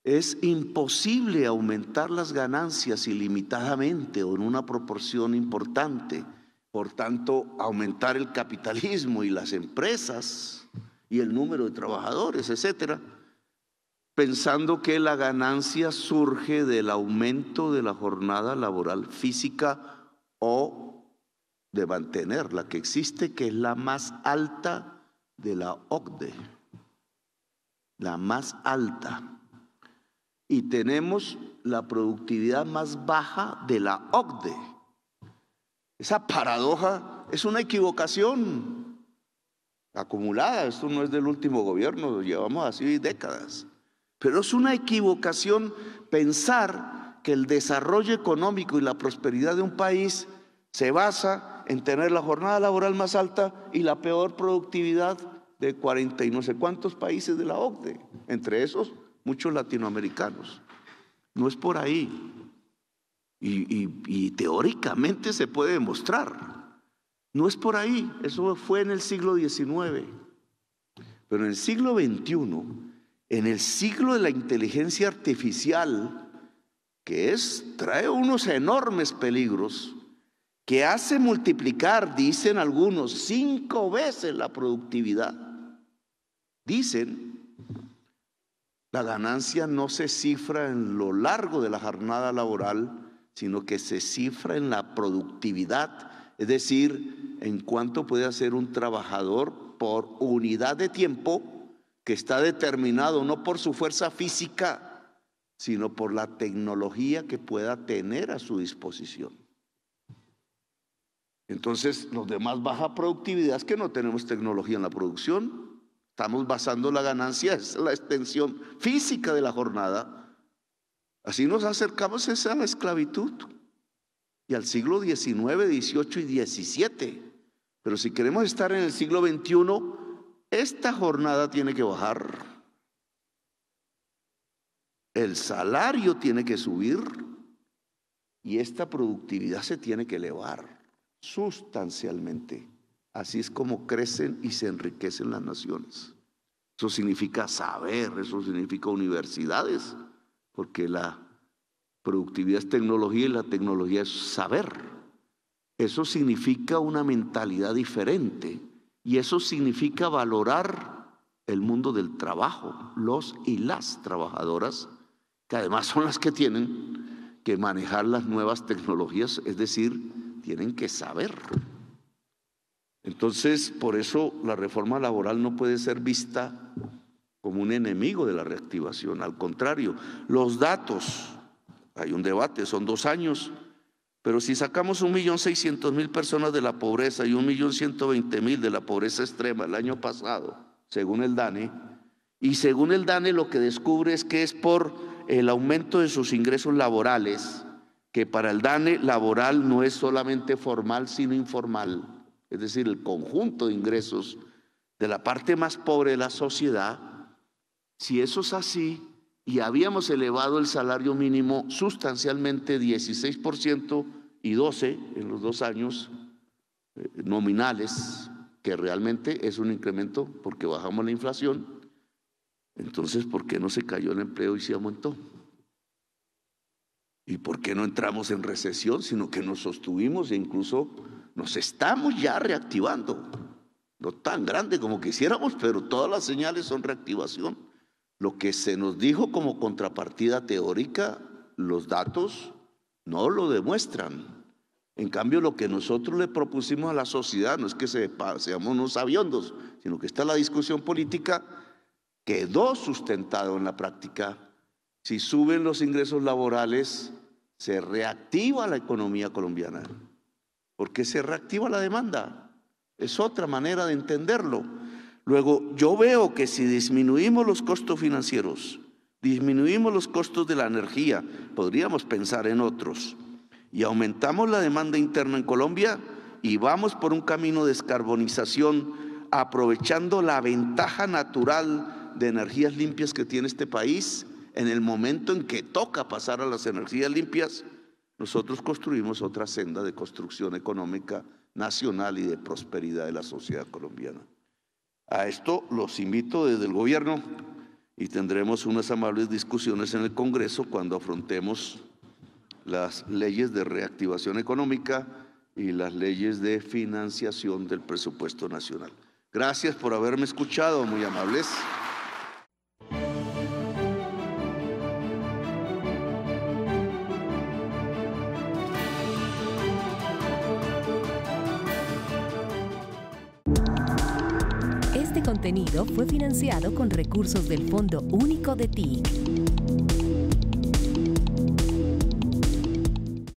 Es imposible aumentar las ganancias ilimitadamente o en una proporción importante, por tanto, aumentar el capitalismo y las empresas y el número de trabajadores, etcétera, pensando que la ganancia surge del aumento de la jornada laboral física o de mantener la que existe, que es la más alta de la OCDE, la más alta. Y tenemos la productividad más baja de la OCDE. Esa paradoja es una equivocación acumulada. Esto no es del último gobierno, lo llevamos así décadas. Pero es una equivocación pensar que el desarrollo económico y la prosperidad de un país se basa en tener la jornada laboral más alta y la peor productividad de 40 y no sé cuántos países de la OCDE, entre esos muchos latinoamericanos. No es por ahí. Y teóricamente se puede demostrar. No es por ahí. Eso fue en el siglo XIX. Pero en el siglo XXI, en el siglo de la inteligencia artificial, que trae unos enormes peligros, que hace multiplicar, dicen algunos, 5 veces la productividad. Dicen, la ganancia no se cifra en lo largo de la jornada laboral, sino que se cifra en la productividad, es decir, en cuánto puede hacer un trabajador por unidad de tiempo, que está determinado no por su fuerza física, sino por la tecnología que pueda tener a su disposición. Entonces, los demás baja productividad es que no tenemos tecnología en la producción. Estamos basando la ganancia, es la extensión física de la jornada. Así nos acercamos a la esclavitud. Y al siglo XIX, XVIII y XVII. Pero si queremos estar en el siglo XXI, esta jornada tiene que bajar. El salario tiene que subir y esta productividad se tiene que elevar sustancialmente. Así es como crecen y se enriquecen las naciones. Eso significa saber, eso significa universidades, porque la productividad es tecnología y la tecnología es saber. Eso significa una mentalidad diferente y eso significa valorar el mundo del trabajo, los y las trabajadoras, que además son las que tienen que manejar las nuevas tecnologías, es decir, tienen que saber. Entonces, por eso la reforma laboral no puede ser vista como un enemigo de la reactivación. Al contrario, los datos, hay un debate, son 2 años, pero si sacamos 1.600.000 personas de la pobreza y 1.120.000 de la pobreza extrema el año pasado, según el DANE, y según el DANE lo que descubre es que es por el aumento de sus ingresos laborales, que para el DANE laboral no es solamente formal sino informal, es decir, el conjunto de ingresos de la parte más pobre de la sociedad. Si eso es así y habíamos elevado el salario mínimo sustancialmente 16% y 12% en los 2 años nominales, que realmente es un incremento porque bajamos la inflación, entonces ¿por qué no se cayó el empleo y se aumentó? ¿Y por qué no entramos en recesión, sino que nos sostuvimos e incluso nos estamos ya reactivando? No tan grande como quisiéramos, pero todas las señales son reactivación. Lo que se nos dijo como contrapartida teórica, los datos no lo demuestran. En cambio, lo que nosotros le propusimos a la sociedad, no es que seamos unos sabiondos, sino que está la discusión política, quedó sustentado en la práctica. Si suben los ingresos laborales, se reactiva la economía colombiana, porque se reactiva la demanda. Es otra manera de entenderlo. Luego, yo veo que si disminuimos los costos financieros, disminuimos los costos de la energía, podríamos pensar en otros, y aumentamos la demanda interna en Colombia y vamos por un camino de descarbonización, aprovechando la ventaja natural de energías limpias que tiene este país. En el momento en que toca pasar a las energías limpias, nosotros construimos otra senda de construcción económica nacional y de prosperidad de la sociedad colombiana. A esto los invito desde el gobierno y tendremos unas amables discusiones en el Congreso cuando afrontemos las leyes de reactivación económica y las leyes de financiación del presupuesto nacional. Gracias por haberme escuchado, muy amables.
Este contenido fue financiado con recursos del Fondo Único de TIC.